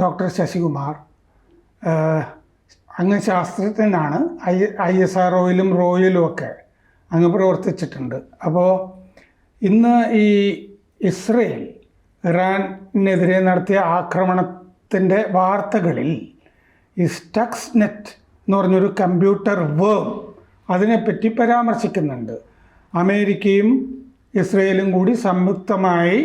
Doctor Sasikumar. അങ്ങ് ശാസ്ത്രജ്ഞനാണ്. ISROയിലും റോയിലും ഒക്കെ അങ്ങ് പ്രവർത്തിച്ചിട്ടുണ്ട്. അപ്പോൾ ഇന്ന് ഈ ഇസ്രയേൽ ഇറാനെതിരെ നടത്തിയ ആക്രമണത്തിൻ്റെ വാർത്തകളിൽ ഈ സ്റ്റക്സ്നെറ്റ് എന്ന് പറഞ്ഞൊരു കമ്പ്യൂട്ടർ വേം അതിനെപ്പറ്റി പരാമർശിക്കുന്നുണ്ട്. അമേരിക്കയും ഇസ്രയേലും കൂടി സംയുക്തമായി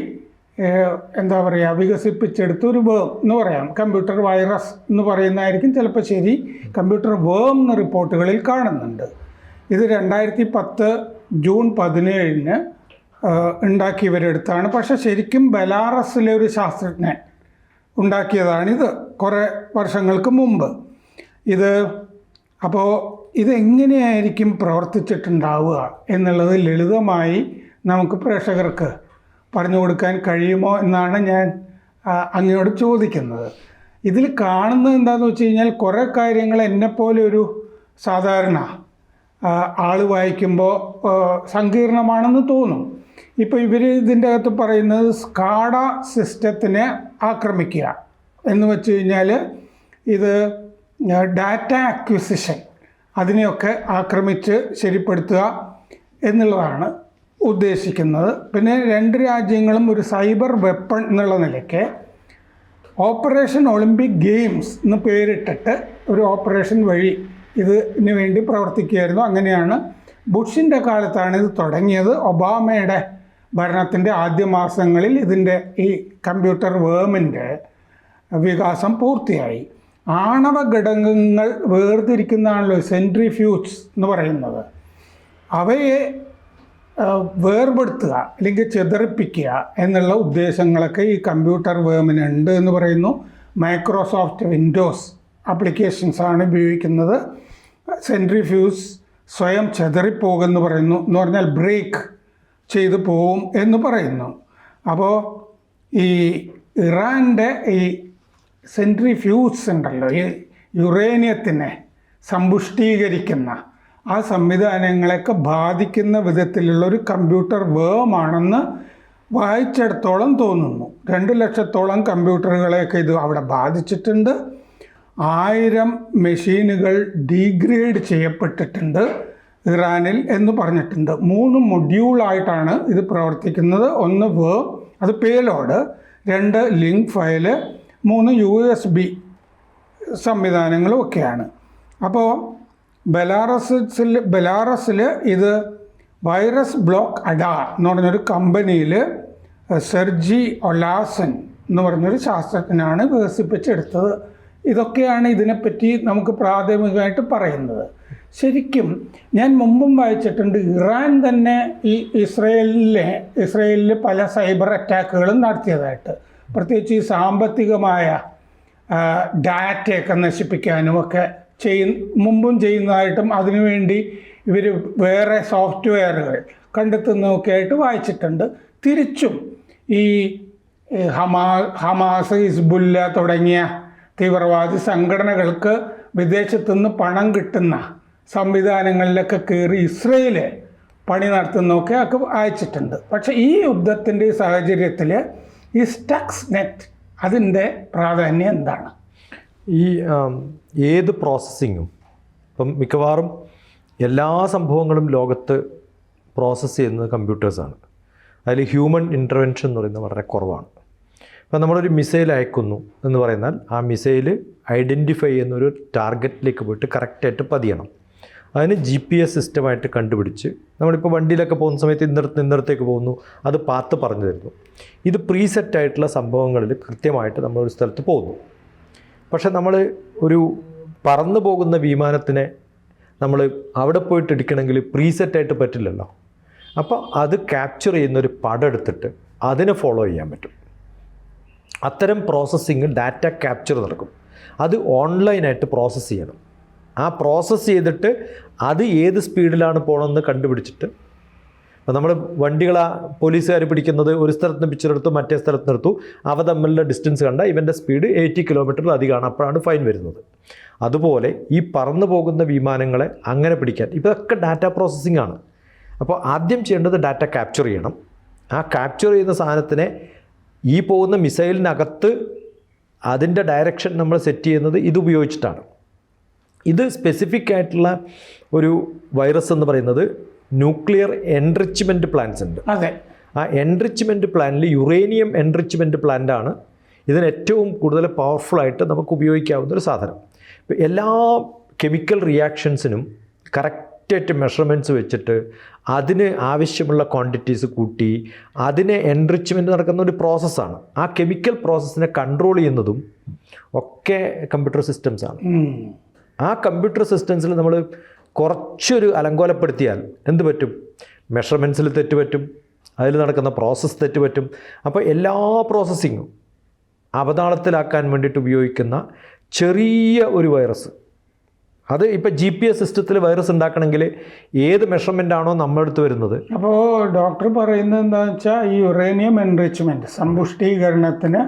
വികസിപ്പിച്ചെടുത്ത ഒരു വേം എന്ന് പറയാം. കമ്പ്യൂട്ടർ വൈറസ് എന്ന് പറയുന്നതായിരിക്കും ചിലപ്പോൾ ശരി. കമ്പ്യൂട്ടർ വേം എന്ന റിപ്പോർട്ടുകളിൽ കാണുന്നുണ്ട്. ഇത് 2010 ജൂൺ 17 ഉണ്ടാക്കിയവരെടുത്താണ്. പക്ഷേ ശരിക്കും ബെലാറസിലെ ഒരു ശാസ്ത്രജ്ഞൻ ഉണ്ടാക്കിയതാണിത് കുറേ വർഷങ്ങൾക്ക് മുമ്പ്. അപ്പോൾ ഇതെങ്ങനെയായിരിക്കും പ്രവർത്തിച്ചിട്ടുണ്ടാവുക എന്നുള്ളത് ലളിതമായി നമുക്ക് പ്രേക്ഷകർക്ക് പറഞ്ഞു കൊടുക്കാൻ കഴിയുമോ എന്നാണ് ഞാൻ അങ്ങയോട് ചോദിക്കുന്നത്. ഇതിൽ കാണുന്നത് എന്താണെന്ന് വെച്ച് കഴിഞ്ഞാൽ കുറേ കാര്യങ്ങൾ എന്നെപ്പോലെ ഒരു സാധാരണ ആൾ വായിക്കുമ്പോൾ സങ്കീർണമാണെന്ന് തോന്നും. ഇപ്പോൾ ഇവർ ഇതിൻ്റെ അകത്ത് പറയുന്നത് സ്കാഡ സിസ്റ്റത്തിനെ ആക്രമിക്കുക എന്ന് വെച്ച് കഴിഞ്ഞാൽ ഇത് ഡാറ്റ അക്വിസിഷൻ അതിനെയൊക്കെ ആക്രമിച്ച് ശരിപ്പെടുത്തുക എന്നുള്ളതാണ് ഉദ്ദേശിക്കുന്നത്. പിന്നെ 2 രാജ്യങ്ങളും ഒരു സൈബർ വെപ്പൺ എന്നുള്ള നിലയ്ക്ക് ഓപ്പറേഷൻ ഒളിമ്പിക് ഗെയിംസ് എന്ന് പേരിട്ടിട്ട് ഒരു ഓപ്പറേഷൻ വഴി ഇതിന് വേണ്ടി പ്രവർത്തിക്കുകയായിരുന്നു. അങ്ങനെയാണ് ബുഷിൻ്റെ കാലത്താണ് ഇത് തുടങ്ങിയത്. ഒബാമയുടെ ഭരണത്തിൻ്റെ ആദ്യ മാസങ്ങളിൽ ഇതിൻ്റെ ഈ കമ്പ്യൂട്ടർ വേമിൻ്റെ വികാസം പൂർത്തിയായി. ആണവ ഘടകങ്ങൾ വേർതിരിക്കുന്നതാണല്ലോ സെൻട്രിഫ്യൂജ് എന്ന് പറയുന്നത്. അവയെ വേർപെടുത്തുക അല്ലെങ്കിൽ ചിതറിപ്പിക്കുക എന്നുള്ള ഉദ്ദേശങ്ങളൊക്കെ ഈ കമ്പ്യൂട്ടർ വേമിനുണ്ട് എന്ന് പറയുന്നു. മൈക്രോസോഫ്റ്റ് വിൻഡോസ് ആപ്ലിക്കേഷൻസാണ് ഉപയോഗിക്കുന്നത്. സെൻട്രിഫ്യൂസ് സ്വയം ചിതറിപ്പോകുമെന്ന് പറയുന്നു. എന്ന് പറഞ്ഞാൽ ബ്രേക്ക് ചെയ്തു പോവും എന്ന് പറയുന്നു. അപ്പോൾ ഈ ഇറാൻ്റെ ഈ സെൻട്രിഫ്യൂസ് ഉണ്ടല്ലോ, ഈ യുറേനിയത്തിനെ സമ്പുഷ്ടീകരിക്കുന്ന ആ സംവിധാനങ്ങളെയൊക്കെ ബാധിക്കുന്ന വിധത്തിലുള്ളൊരു കമ്പ്യൂട്ടർ വേമാണെന്ന് വായിച്ചിടത്തോളം തോന്നുന്നു. 2 ലക്ഷത്തോളം കമ്പ്യൂട്ടറുകളെയൊക്കെ ഇത് അവിടെ ബാധിച്ചിട്ടുണ്ട്. 1000 മെഷീനുകൾ ഡീഗ്രേഡ് ചെയ്യപ്പെട്ടിട്ടുണ്ട് ഇറാനിൽ എന്ന് പറഞ്ഞിട്ടുണ്ട്. 3 മൊഡ്യൂളായിട്ടാണ് ഇത് പ്രവർത്തിക്കുന്നത്. 1 വേം, അത് പേലോഡ്, 2 ലിങ്ക് ഫയല്, 3 USB സംവിധാനങ്ങളും ഒക്കെയാണ്. അപ്പോൾ ബെലാറസിൽ ഇത് വൈറസ് ബ്ലോക്ക് അഡാർ എന്ന് പറഞ്ഞൊരു കമ്പനിയിൽ സെർജി ഒലാസൻ എന്ന് പറഞ്ഞൊരു ശാസ്ത്രജ്ഞനാണ് വികസിപ്പിച്ചെടുത്തത്. ഇതൊക്കെയാണ് ഇതിനെപ്പറ്റി നമുക്ക് പ്രാഥമികമായിട്ട് പറയുന്നത്. ശരിക്കും ഞാൻ മുമ്പും വായിച്ചിട്ടുണ്ട്, ഇറാൻ തന്നെ ഈ ഇസ്രയേലിൽ പല സൈബർ അറ്റാക്കുകളും നടത്തിയതായിട്ട്. പ്രത്യേകിച്ച് ഈ സാമ്പത്തികമായ ഡാറ്റയൊക്കെ നശിപ്പിക്കാനും ഒക്കെ മുമ്പും ചെയ്യുന്നതായിട്ടും അതിനുവേണ്ടി ഇവർ വേറെ സോഫ്റ്റ്വെയറുകൾ കണ്ടെത്തുന്നതൊക്കെ ആയിട്ട് വായിച്ചിട്ടുണ്ട്. തിരിച്ചും ഈ ഹമാസ്, ഹിസ്ബുല്ല തുടങ്ങിയ തീവ്രവാദി സംഘടനകൾക്ക് വിദേശത്തുനിന്ന് പണം കിട്ടുന്ന സംവിധാനങ്ങളിലൊക്കെ കയറി ഇസ്രയേൽ പണി നടത്തുന്നതൊക്കെ ഒക്കെ വായിച്ചിട്ടുണ്ട്. പക്ഷേ ഈ യുദ്ധത്തിൻ്റെ സാഹചര്യത്തിൽ ഈ സ്റ്റക്സ്നെറ്റ് അതിൻ്റെ പ്രാധാന്യം എന്താണ്? ഈ ഏത് പ്രോസസ്സിങ്ങും ഇപ്പം മിക്കവാറും എല്ലാ സംഭവങ്ങളും ലോകത്ത് പ്രോസസ്സ് ചെയ്യുന്നത് കമ്പ്യൂട്ടേഴ്സാണ്. അതിൽ ഹ്യൂമൻ ഇൻ്റർവെൻഷൻ എന്ന് പറയുന്നത് വളരെ കുറവാണ്. ഇപ്പം നമ്മളൊരു മിസൈൽ അയക്കുന്നു എന്ന് പറയുന്നാൽ ആ മിസൈൽ ഐഡൻറ്റിഫൈ ചെയ്യുന്നൊരു ടാർഗറ്റിലേക്ക് പോയിട്ട് കറക്റ്റായിട്ട് പതിയണം. അതിന് GPS സിസ്റ്റമായിട്ട് കണ്ടുപിടിച്ച് നമ്മളിപ്പോൾ വണ്ടിയിലൊക്കെ പോകുന്ന സമയത്ത് ഇന്നടത്തേക്ക് പോകുന്നു, അത് പാത്ത് പറഞ്ഞു തരുന്നു. ഇത് പ്രീസെറ്റായിട്ടുള്ള സംഭവങ്ങളിൽ കൃത്യമായിട്ട് നമ്മളൊരു സ്ഥലത്ത് പോകുന്നു. പക്ഷെ നമ്മൾ ഒരു പറന്നു പോകുന്ന വിമാനത്തിനെ നമ്മൾ അവിടെ പോയിട്ട് എടുക്കണമെങ്കിൽ പ്രീസെറ്റായിട്ട് പറ്റില്ലല്ലോ. അപ്പോൾ അത് ക്യാപ്ചർ ചെയ്യുന്നൊരു പടം എടുത്തിട്ട് അതിനെ ഫോളോ ചെയ്യാൻ പറ്റും. അത്തരം പ്രോസസ്സിങ്, ഡാറ്റ ക്യാപ്ചർ നടക്കും. അത് ഓൺലൈനായിട്ട് പ്രോസസ്സ് ചെയ്യണം. ആ പ്രോസസ്സ് ചെയ്തിട്ട് അത് ഏത് സ്പീഡിലാണ് പോകണമെന്ന് കണ്ടുപിടിച്ചിട്ട്, അപ്പോൾ നമ്മൾ പോലീസുകാർ പിടിക്കുന്നത് ഒരു സ്ഥലത്ത് നിന്ന് പിക്ചറെടുത്തു മറ്റേ സ്ഥലത്ത് നിർത്തു, അവ തമ്മിലുള്ള ഡിസ്റ്റൻസ് കണ്ട ഇവൻ്റെ സ്പീഡ് 80 കിലോമീറ്ററിൽ അധികമാണ്, അപ്പോഴാണ് ഫൈൻ വരുന്നത്. അതുപോലെ ഈ പറന്നു പോകുന്ന വിമാനങ്ങളെ അങ്ങനെ പിടിക്കാൻ ഇതൊക്കെ ഡാറ്റ പ്രോസസ്സിംഗ് ആണ്. അപ്പോൾ ആദ്യം ചെയ്യേണ്ടത് ഡാറ്റ ക്യാപ്ചർ ചെയ്യണം. ആ ക്യാപ്ചർ ചെയ്യുന്ന സാധനത്തിനെ ഈ പോകുന്ന മിസൈലിനകത്ത് അതിൻ്റെ ഡയറക്ഷൻ നമ്മൾ സെറ്റ് ചെയ്യുന്നത് ഇത് ഉപയോഗിച്ചിട്ടാണ്. ഇത് സ്പെസിഫിക് ആയിട്ടുള്ള ഒരു വൈറസ് എന്ന് പറയുന്നത് ന്യൂക്ലിയർ എൻറിച്ച്മെൻറ്റ് പ്ലാന്റ്സ് ഉണ്ട്. അതെ, ആ എൻറിച്ച്മെൻറ്റ് പ്ലാന്റിൽ യുറേനിയം എൻറിച്ച്മെൻറ്റ് പ്ലാന്റാണ് ഇതിന് ഏറ്റവും കൂടുതൽ പവർഫുള്ളായിട്ട് നമുക്ക് ഉപയോഗിക്കാവുന്ന ഒരു സാധനം. എല്ലാ കെമിക്കൽ റിയാക്ഷൻസിനും കറക്റ്റായിട്ട് മെഷർമെൻറ്റ്സ് വെച്ചിട്ട് അതിന് ആവശ്യമുള്ള ക്വാണ്ടിറ്റീസ് കൂട്ടി അതിനെ എൻറിച്ച്മെൻറ്റ് നടക്കുന്ന ഒരു പ്രോസസ്സാണ്. ആ കെമിക്കൽ പ്രോസസ്സിനെ കൺട്രോൾ ചെയ്യുന്നതും ഒക്കെ കമ്പ്യൂട്ടർ സിസ്റ്റംസാണ്. ആ കമ്പ്യൂട്ടർ സിസ്റ്റംസിൽ നമ്മൾ കുറച്ചൊരു അലങ്കോലപ്പെടുത്തിയാൽ എന്ത് പറ്റും? മെഷർമെൻറ്റ്സിൽ തെറ്റ് പറ്റും, അതിൽ നടക്കുന്ന പ്രോസസ്സ് തെറ്റ് പറ്റും. അപ്പോൾ എല്ലാ പ്രോസസ്സിങ്ങും അവതാളത്തിലാക്കാൻ വേണ്ടിയിട്ട് ഉപയോഗിക്കുന്ന ചെറിയ ഒരു വൈറസ്, അത് ഇപ്പോൾ GPS സിസ്റ്റത്തിൽ വൈറസ് ഉണ്ടാക്കണമെങ്കിൽ ഏത് മെഷർമെൻ്റ് ആണോ നമ്മുടെ അടുത്ത് വരുന്നത്. അപ്പോൾ ഡോക്ടർ പറയുന്നത് എന്താണെന്ന് വെച്ചാൽ ഈ യുറേനിയം എൻറിച്ച്മെൻറ്റ് സമ്പുഷ്ടീകരണത്തിന്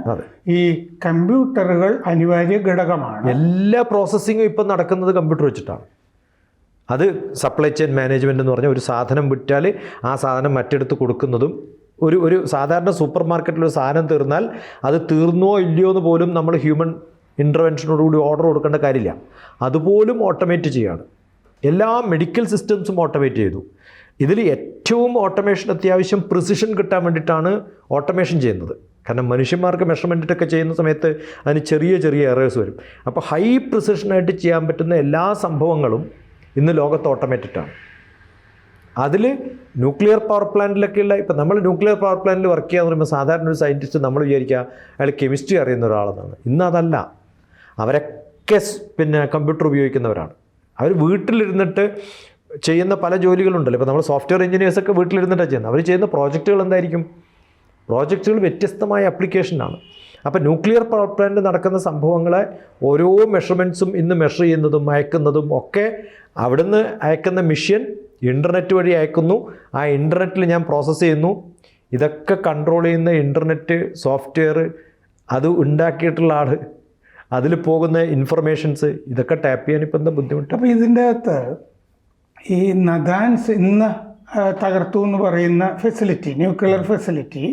ഈ കമ്പ്യൂട്ടറുകൾ അനിവാര്യ ഘടകമാണ്. എല്ലാ പ്രോസസ്സിങ്ങും ഇപ്പം നടക്കുന്നത് കമ്പ്യൂട്ടർ വെച്ചിട്ടാണ്. അത് സപ്ലൈ ചെയിൻ മാനേജ്മെൻറ്റ് എന്ന് പറഞ്ഞാൽ ഒരു സാധനം വിറ്റാൽ ആ സാധനം മറ്റിടത്ത് കൊടുക്കുന്നതും, ഒരു സാധാരണ സൂപ്പർ മാർക്കറ്റിൽ ഒരു സാധനം തീർന്നാൽ അത് തീർന്നോ ഇല്ലയോ എന്ന് പോലും നമ്മൾ ഹ്യൂമൻ ഇൻ്റർവെൻഷനോടുകൂടി ഓർഡർ കൊടുക്കേണ്ട കാര്യമില്ല. അതുപോലും ഓട്ടോമേറ്റ് ചെയ്യാണ്. എല്ലാ മെഡിക്കൽ സിസ്റ്റംസും ഓട്ടോമേറ്റ് ചെയ്തു. ഇതിൽ ഏറ്റവും ഓട്ടോമേഷൻ അത്യാവശ്യം പ്രിസിഷൻ കിട്ടാൻ വേണ്ടിയിട്ടാണ് ഓട്ടോമേഷൻ ചെയ്യുന്നത്. കാരണം മനുഷ്യന്മാർക്ക് മെഷർമെൻറ്റൊക്കെ ചെയ്യുന്ന സമയത്ത് അതിന് ചെറിയ ചെറിയ എറേഴ്സ് വരും. അപ്പോൾ ഹൈ പ്രിസിഷനായിട്ട് ചെയ്യാൻ പറ്റുന്ന എല്ലാ സംഭവങ്ങളും ഇന്ന് ലോകത്ത് ഓട്ടോമേറ്റഡാണ്. അതിൽ ന്യൂക്ലിയർ പവർ പ്ലാന്റിലൊക്കെയുള്ള, ഇപ്പം നമ്മൾ ന്യൂക്ലിയർ പവർ പ്ലാന്റിൽ വർക്ക് ചെയ്യാന്ന് പറയുമ്പോൾ സാധാരണ ഒരു സയൻറ്റിസ്റ്റ് നമ്മൾ വിചാരിക്കുക അയാൾ കെമിസ്ട്രി അറിയുന്ന ഒരാളെന്നാണ്. ഇന്ന് അതല്ല. അവരൊക്കെ കമ്പ്യൂട്ടർ ഉപയോഗിക്കുന്നവരാണ്. അവർ വീട്ടിലിരുന്നിട്ട് ചെയ്യുന്ന പല ജോലികളുണ്ടല്ലോ. ഇപ്പോൾ നമ്മൾ സോഫ്റ്റ്വെയർ എഞ്ചിനീയേഴ്സൊക്കെ വീട്ടിലിരുന്നിട്ടാണ് ചെയ്യുന്നത്. അവർ ചെയ്യുന്ന പ്രോജക്റ്റുകൾ എന്തായിരിക്കും? പ്രോജക്റ്റുകൾ വ്യത്യസ്തമായ ആപ്ലിക്കേഷനാണ്. അപ്പോൾ ന്യൂക്ലിയർ പവർ പ്ലാന്റ് നടക്കുന്ന സംഭവങ്ങളെ ഓരോ മെഷർമെൻറ്റ്സും ഇന്ന് മെഷർ ചെയ്യുന്നതും അയക്കുന്നതും ഒക്കെ അവിടുന്ന് അയക്കുന്ന മെഷീൻ ഇൻ്റർനെറ്റ് വഴി അയക്കുന്നു. ആ ഇൻ്റർനെറ്റിൽ ഞാൻ പ്രോസസ്സ് ചെയ്യുന്നു. ഇതൊക്കെ കൺട്രോൾ ചെയ്യുന്ന ഇൻ്റർനെറ്റ് സോഫ്റ്റ്വെയർ, അത് ഉണ്ടാക്കിയിട്ടുള്ള ആൾ, അതിൽ പോകുന്ന ഇൻഫർമേഷൻസ്, ഇതൊക്കെ ടാപ്പ് ചെയ്യാൻ ഇപ്പം എന്താ ബുദ്ധിമുട്ട്? അപ്പോൾ ഇതിൻ്റെ അകത്ത് ഈ നദാൻസ് ഇന്ന് തകർത്തു എന്ന് പറയുന്ന ഫെസിലിറ്റി, ന്യൂക്ലിയർ ഫെസിലിറ്റി,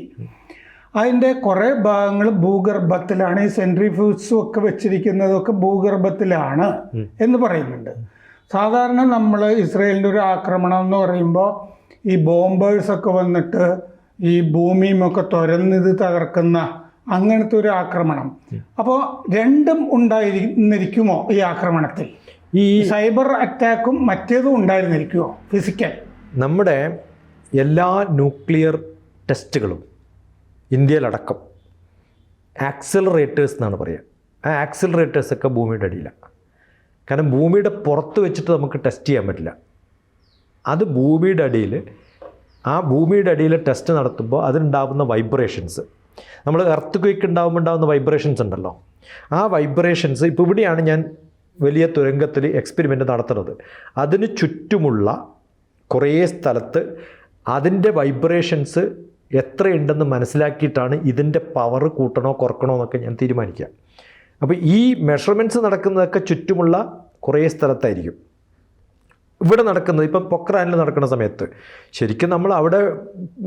അതിൻ്റെ കുറേ ഭാഗങ്ങൾ ഭൂഗർഭത്തിലാണ്. ഈ സെൻട്രിഫ്യൂജും ഒക്കെ വെച്ചിരിക്കുന്നതൊക്കെ ഭൂഗർഭത്തിലാണ് എന്ന് പറയുന്നുണ്ട്. സാധാരണ നമ്മൾ ഇസ്രയേലിൻ്റെ ഒരു ആക്രമണം എന്ന് പറയുമ്പോൾ ഈ ബോംബേഴ്സൊക്കെ വന്നിട്ട് ഈ ഭൂമിയുമൊക്കെ തുരന്നിത് തകർക്കുന്ന അങ്ങനത്തെ ഒരു ആക്രമണം. അപ്പോൾ രണ്ടും ഉണ്ടായിരുന്നിരിക്കുമോ ഈ ആക്രമണത്തിൽ? ഈ സൈബർ അറ്റാക്കും മറ്റേതും ഉണ്ടായിരുന്നിരിക്കുമോ ഫിസിക്കൽ? നമ്മുടെ എല്ലാ ന്യൂക്ലിയർ ടെസ്റ്റുകളും ഇന്ത്യയിലടക്കം ആക്സിലറേറ്റേഴ്സ് എന്നാണ് പറയുക. ആ ആക്സിലറേറ്റേഴ്സൊക്കെ ഭൂമിയുടെ അടിയിലാണ്. കാരണം ഭൂമിയുടെ പുറത്ത് വെച്ചിട്ട് നമുക്ക് ടെസ്റ്റ് ചെയ്യാൻ പറ്റില്ല. അത് ഭൂമിയുടെ അടിയിൽ, ആ ഭൂമിയുടെ അടിയിൽ ടെസ്റ്റ് നടത്തുമ്പോൾ അതിനുണ്ടാകുന്ന വൈബ്രേഷൻസ്, നമ്മൾ എർത്ത് ക്വേക്ക് ഉണ്ടാകുന്ന വൈബ്രേഷൻസ് ഉണ്ടല്ലോ, ആ വൈബ്രേഷൻസ് ഇപ്പോൾ ഇവിടെയാണ് ഞാൻ വലിയ തുരങ്കത്തിൽ എക്സ്പെരിമെൻ്റ് നടത്തുന്നത്. അതിന് ചുറ്റുമുള്ള കുറേ സ്ഥലത്ത് അതിൻ്റെ വൈബ്രേഷൻസ് എത്രയുണ്ടെന്ന് മനസ്സിലാക്കിയിട്ടാണ് ഇതിൻ്റെ പവർ കൂട്ടണോ കുറക്കണോ എന്നൊക്കെ ഞാൻ തീരുമാനിക്കുക. അപ്പോൾ ഈ മെഷർമെൻറ്റ്സ് നടക്കുന്നതൊക്കെ ചുറ്റുമുള്ള കുറേ സ്ഥലത്തായിരിക്കും. ഇവിടെ നടക്കുന്നത് ഇപ്പം പൊക്രാനിൽ നടക്കുന്ന സമയത്ത് ശരിക്കും നമ്മൾ അവിടെ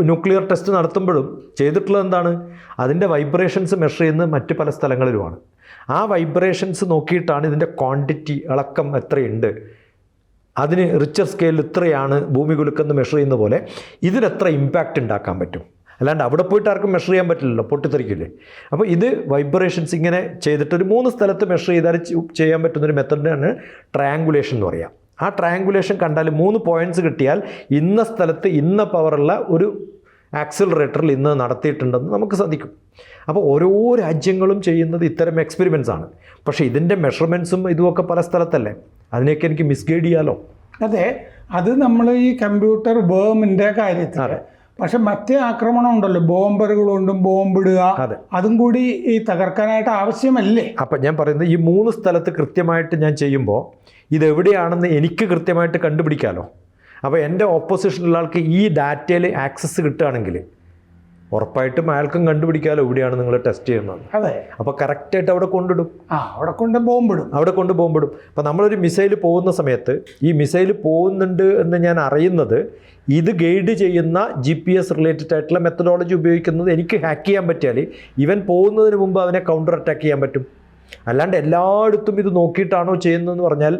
ന്യൂക്ലിയർ ടെസ്റ്റ് നടത്തുമ്പോഴും ചെയ്തിട്ടുള്ളത് എന്താണ്? അതിൻ്റെ വൈബ്രേഷൻസ് മെഷർ ചെയ്യുന്നത് മറ്റ് പല സ്ഥലങ്ങളിലുമാണ്. ആ വൈബ്രേഷൻസ് നോക്കിയിട്ടാണ് ഇതിൻ്റെ ക്വാണ്ടിറ്റി, ഇളക്കം എത്രയുണ്ട്, അതിന് റിച്ചർ സ്കെയിലിൽ ഇത്രയാണ് ഭൂമി കുലുക്കെന്ന് മെഷർ ചെയ്യുന്ന പോലെ ഇതിനെത്ര ഇമ്പാക്റ്റ് ഉണ്ടാക്കാൻ പറ്റും. അല്ലാണ്ട് അവിടെ പോയിട്ട് ആർക്കും മെഷർ ചെയ്യാൻ പറ്റില്ലല്ലോ, പൊട്ടിത്തെറിക്കില്ലേ. അപ്പോൾ ഇത് വൈബ്രേഷൻസ് ഇങ്ങനെ ചെയ്തിട്ട് ഒരു 3 സ്ഥലത്ത് മെഷർ ചെയ്താൽ ചെയ്യാൻ പറ്റുന്നൊരു മെത്തഡിനാണ് ട്രയാങ്കുലേഷൻ എന്ന് പറയാം. ആ ട്രയാങ്കുലേഷൻ കണ്ടാൽ 3 പോയിൻറ്റ്സ് കിട്ടിയാൽ ഇന്ന സ്ഥലത്ത് ഇന്ന പവറുള്ള ഒരു ആക്സിലറേറ്ററിൽ ഇന്ന് നടത്തിയിട്ടുണ്ടെന്ന് നമുക്ക് സാധിക്കും. അപ്പോൾ ഓരോ രാജ്യങ്ങളും ചെയ്യുന്നത് ഇത്തരം എക്സ്പെരിമെൻറ്റ്സ് ആണ്. പക്ഷേ ഇതിൻ്റെ മെഷർമെൻറ്റ്സും ഇതുമൊക്കെ പല സ്ഥലത്തല്ലേ, അതിനെയൊക്കെ എനിക്ക് മിസ്ഗൈഡ് ചെയ്യാലോ. അതെ, അത് നമ്മൾ ഈ കമ്പ്യൂട്ടർ വേമിൻ്റെ കാര്യത്തിൽ. പക്ഷെ മറ്റേ ആക്രമണം ഉണ്ടല്ലോ, ബോംബറുകൾ കൊണ്ടും ബോംബിടുക, അതും കൂടി ഈ തകർക്കാനായിട്ട് ആവശ്യമല്ലേ? അപ്പം ഞാൻ പറയുന്നത് ഈ 3 സ്ഥലത്ത് കൃത്യമായിട്ട് ഞാൻ ചെയ്യുമ്പോൾ ഇതെവിടെയാണെന്ന് എനിക്ക് കൃത്യമായിട്ട് കണ്ടുപിടിക്കാമല്ലോ. അപ്പോൾ എൻ്റെ ഓപ്പോസിഷനുള്ള ആൾക്ക് ഈ ഡാറ്റയിൽ ആക്സസ് കിട്ടുകയാണെങ്കിൽ ഉറപ്പായിട്ടും അയാൾക്കും കണ്ടുപിടിക്കാമല്ലോ എവിടെയാണ് നിങ്ങൾ ടെസ്റ്റ് ചെയ്യുന്നത്. അതെ. അപ്പോൾ കറക്റ്റായിട്ട് അവിടെ കൊണ്ടിടും, അവിടെ കൊണ്ട് ബോംബിടും. അപ്പോൾ നമ്മളൊരു മിസൈൽ പോകുന്ന സമയത്ത് ഈ മിസൈൽ പോകുന്നുണ്ട് എന്ന് ഞാൻ അറിയുന്നത് ഇത് ഗൈഡ് ചെയ്യുന്ന GPS റിലേറ്റഡ് ആയിട്ടുള്ള മെത്തഡോളജി ഉപയോഗിക്കുന്നത് എനിക്ക് ഹാക്ക് ചെയ്യാൻ പറ്റിയാൽ ഇവൻ പോകുന്നതിന് മുമ്പ് അവനെ കൗണ്ടർ അറ്റാക്ക് ചെയ്യാൻ പറ്റും. അല്ലാണ്ട് എല്ലായിടത്തും ഇത് നോക്കിയിട്ടാണോ ചെയ്യുന്നതെന്ന് പറഞ്ഞാൽ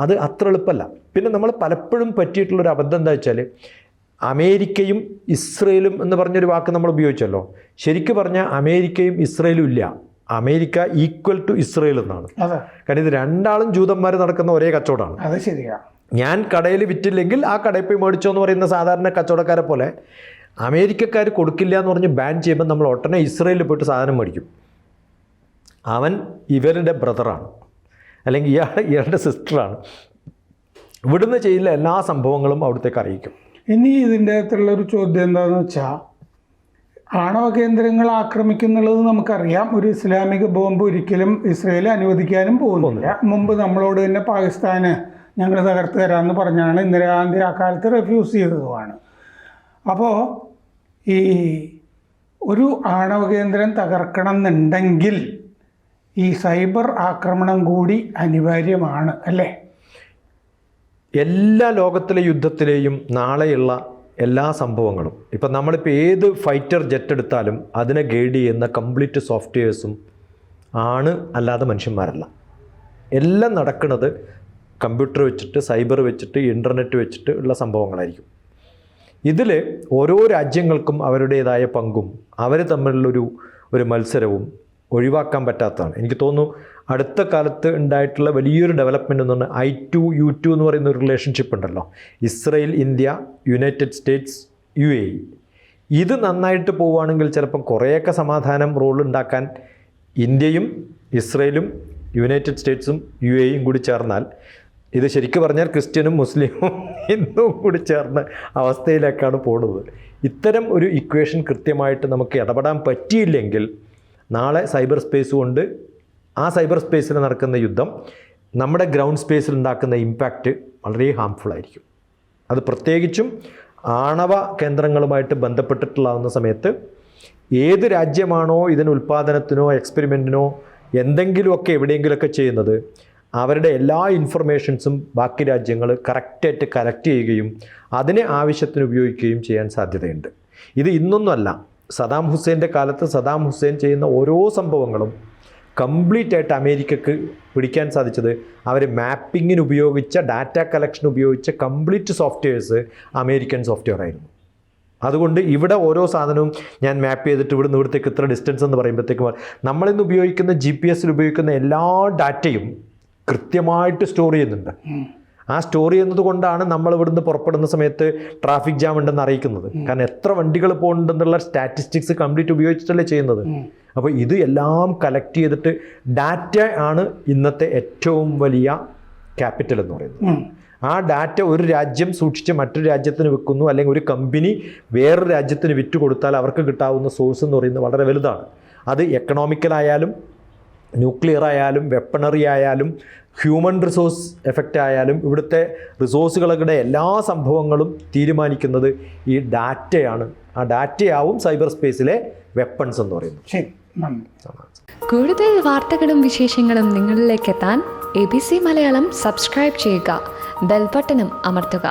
അത് അത്ര എളുപ്പമല്ല. പിന്നെ നമ്മൾ പലപ്പോഴും പറ്റിയിട്ടുള്ളൊരു അബദ്ധം എന്താ വെച്ചാൽ അമേരിക്കയും ഇസ്രയേലും എന്ന് പറഞ്ഞൊരു വാക്ക് നമ്മൾ ഉപയോഗിച്ചല്ലോ. ശരിക്കും പറഞ്ഞാൽ അമേരിക്കയും ഇസ്രയേലും ഇല്ല, അമേരിക്ക ഈക്വൽ ടു ഇസ്രയേൽ എന്നാണ്. കാരണം ഇത് രണ്ടാളും ജൂതന്മാർ നടക്കുന്ന ഒരേ കച്ചവടമാണ്. അത് ശരിയാണ്. ഞാൻ കടയിൽ വിറ്റില്ലെങ്കിൽ ആ കടയിൽ പോയി മേടിച്ചോ എന്ന് പറയുന്ന സാധാരണ കച്ചവടക്കാരെ പോലെ അമേരിക്കക്കാർ കൊടുക്കില്ല എന്ന് പറഞ്ഞ് ബാൻ ചെയ്യുമ്പോൾ നമ്മൾ ഒട്ടനെ ഇസ്രയേലിൽ പോയിട്ട് സാധനം മേടിക്കും. അവൻ ഇവരുടെ ബ്രദറാണ്, അല്ലെങ്കിൽ ഇയാളുടെ സിസ്റ്ററാണ്. ഇവിടുന്ന് ചെയ്യുന്ന എല്ലാ സംഭവങ്ങളും അവിടത്തേക്ക് അറിയിക്കും. ഇനി ഇതിൻ്റെ അകത്തുള്ളൊരു ചോദ്യം എന്താണെന്ന് വെച്ചാൽ, ആണവ കേന്ദ്രങ്ങൾ ആക്രമിക്കുന്നുള്ളത് നമുക്കറിയാം. ഒരു ഇസ്ലാമിക ബോംബ് ഒരിക്കലും ഇസ്രയേൽ അനുവദിക്കാനും പോകുന്നില്ല. മുമ്പ് നമ്മളോട് തന്നെ പാകിസ്ഥാന് ഞങ്ങൾ തകർത്ത് തരാമെന്ന് പറഞ്ഞാണ് ഇന്ദിരാഗാന്ധി ആ കാലത്ത് റെഫ്യൂസ് ചെയ്തതുമാണ്. അപ്പോൾ ഈ ഒരു ആണവ കേന്ദ്രം തകർക്കണം എന്നുണ്ടെങ്കിൽ ഈ സൈബർ ആക്രമണം കൂടി അനിവാര്യമാണ്, അല്ലേ? എല്ലാ ലോകത്തിലെ യുദ്ധത്തിലെയും നാളെയുള്ള എല്ലാ സംഭവങ്ങളും, ഇപ്പം നമ്മളിപ്പോൾ ഏത് ഫൈറ്റർ ജെറ്റ് എടുത്താലും അതിനെ ഗൈഡ് ചെയ്യുന്ന കംപ്ലീറ്റ് സോഫ്റ്റ്വെയർസും ആണ്, അല്ലാതെ മനുഷ്യന്മാരല്ല. എല്ലാം നടക്കുന്നത് കമ്പ്യൂട്ടർ വെച്ചിട്ട്, സൈബർ വെച്ചിട്ട്, ഇൻ്റർനെറ്റ് വെച്ചിട്ട് ഉള്ള സംഭവങ്ങളായിരിക്കും. ഇതിൽ ഓരോ രാജ്യങ്ങൾക്കും അവരുടേതായ പങ്കും അവർ തമ്മിലുള്ളൊരു മത്സരവും ഒഴിവാക്കാൻ പറ്റാത്തതാണ്. എനിക്ക് തോന്നുന്നു അടുത്ത കാലത്ത് ഉണ്ടായിട്ടുള്ള വലിയൊരു ഡെവലപ്മെൻറ്റ് എന്ന് പറഞ്ഞാൽ I2U2 എന്ന് പറയുന്ന ഒരു റിലേഷൻഷിപ്പ് ഉണ്ടല്ലോ, Israel, India, United States, UAE. ഇത് നന്നായിട്ട് പോവുകയാണെങ്കിൽ ചിലപ്പം കുറേയൊക്കെ സമാധാനം റോൾ ഉണ്ടാക്കാൻ ഇന്ത്യയും ഇസ്രയേലും യുണൈറ്റഡ് സ്റ്റേറ്റ്സും UAEയും കൂടി ചേർന്നാൽ, ഇത് ശരിക്കും പറഞ്ഞാൽ ക്രിസ്ത്യനും മുസ്ലിമും ഹിന്ദുവും കൂടി ചേർന്ന അവസ്ഥയിലേക്കാണ് പോകുന്നത്. ഇത്തരം ഒരു ഇക്വേഷൻ കൃത്യമായിട്ട് നമുക്ക് ഇടപെടാൻ പറ്റിയില്ലെങ്കിൽ നാളെ സൈബർ സ്പേസ് കൊണ്ട് ആ സൈബർ സ്പേസിൽ നടക്കുന്ന യുദ്ധം നമ്മുടെ ഗ്രൗണ്ട് സ്പേസിൽ ഉണ്ടാക്കുന്ന ഇമ്പാക്റ്റ് വളരെ ഹാംഫുൾ ആയിരിക്കും. അത് പ്രത്യേകിച്ചും ആണവ കേന്ദ്രങ്ങളുമായിട്ട് ബന്ധപ്പെട്ടിട്ടുള്ളാവുന്ന സമയത്ത് ഏത് രാജ്യമാണോ ഇതിന് ഉൽപ്പാദനത്തിനോ എക്സ്പെരിമെൻറ്റിനോ എന്തെങ്കിലുമൊക്കെ എവിടെയെങ്കിലുമൊക്കെ ചെയ്യുന്നത്, അവരുടെ എല്ലാ ഇൻഫർമേഷൻസും ബാക്കി രാജ്യങ്ങൾ കറക്റ്റായിട്ട് കളക്ട് ചെയ്യുകയും അതിനെ ആവശ്യത്തിന് ഉപയോഗിക്കുകയും ചെയ്യാൻ സാധ്യതയുണ്ട്. ഇത് ഇന്നൊന്നുമല്ല, സദാം ഹുസൈൻ്റെ കാലത്ത് സദാം ഹുസൈൻ ചെയ്യുന്ന ഓരോ സംഭവങ്ങളും കംപ്ലീറ്റ് ആയിട്ട് അമേരിക്കക്ക് പിടിക്കാൻ സാധിച്ചത് അവർ മാപ്പിങ്ങിന് ഉപയോഗിച്ച, ഡാറ്റ കളക്ഷൻ ഉപയോഗിച്ച കംപ്ലീറ്റ് സോഫ്റ്റ്വെയർസ് അമേരിക്കൻ സോഫ്റ്റ്വെയർ ആയിരുന്നു. അതുകൊണ്ട് ഇവിടെ ഓരോ സാധനവും ഞാൻ മാപ്പ് ചെയ്തിട്ട് ഇവിടുത്തേക്ക് ഇത്ര ഡിസ്റ്റൻസ് എന്ന് പറയുമ്പോഴത്തേക്കും നമ്മളിന്ന് ഉപയോഗിക്കുന്ന GPS ഉപയോഗിക്കുന്ന എല്ലാ ഡാറ്റയും കൃത്യമായിട്ട് സ്റ്റോർ ചെയ്യുന്നുണ്ട്. ആ സ്റ്റോർ ചെയ്യുന്നത് കൊണ്ടാണ് നമ്മൾ ഇവിടുന്ന് പുറപ്പെടുന്ന സമയത്ത് ട്രാഫിക് ജാം ഉണ്ടെന്ന് അറിയിക്കുന്നത്. കാരണം എത്ര വണ്ടികൾ പോകുന്നുണ്ടെന്നുള്ള സ്റ്റാറ്റിസ്റ്റിക്സ് കംപ്ലീറ്റ് ഉപയോഗിച്ചിട്ടല്ലേ ചെയ്യുന്നത്. അപ്പോൾ ഇത് എല്ലാം കളക്ട് ചെയ്തിട്ട് ഡാറ്റ ആണ് ഇന്നത്തെ ഏറ്റവും വലിയ ക്യാപിറ്റൽ എന്ന് പറയുന്നത്. ആ ഡാറ്റ ഒരു രാജ്യം സൂക്ഷിച്ച് മറ്റൊരു രാജ്യത്തിന് വിൽക്കുന്നു, അല്ലെങ്കിൽ ഒരു കമ്പനി വേറൊരു രാജ്യത്തിന് വിറ്റ് കൊടുത്താൽ അവർക്ക് കിട്ടാവുന്ന സോഴ്സ് എന്ന് പറയുന്നത് വളരെ വലുതാണ്. അത് എക്കണോമിക്കലായാലും ന്യൂക്ലിയർ ആയാലും വെപ്പണറി ആയാലും ഹ്യൂമൻ റിസോഴ്സ് എഫക്റ്റ് ആയാലും ഇവിടുത്തെ റിസോഴ്സുകളുടെ എല്ലാ സംഭവങ്ങളും തീരുമാനിക്കുന്നത് ഈ ഡാറ്റയാണ്. ആ ഡാറ്റയാവും സൈബർ സ്പേസിലെ വെപ്പൺസ് എന്ന് പറയുന്നത്. കൂടുതൽ വാർത്തകളും വിശേഷങ്ങളും നിങ്ങളിലേക്ക് എത്താൻ ABC മലയാളം സബ്സ്ക്രൈബ് ചെയ്യുക, ബെൽ ബട്ടണും അമർത്തുക.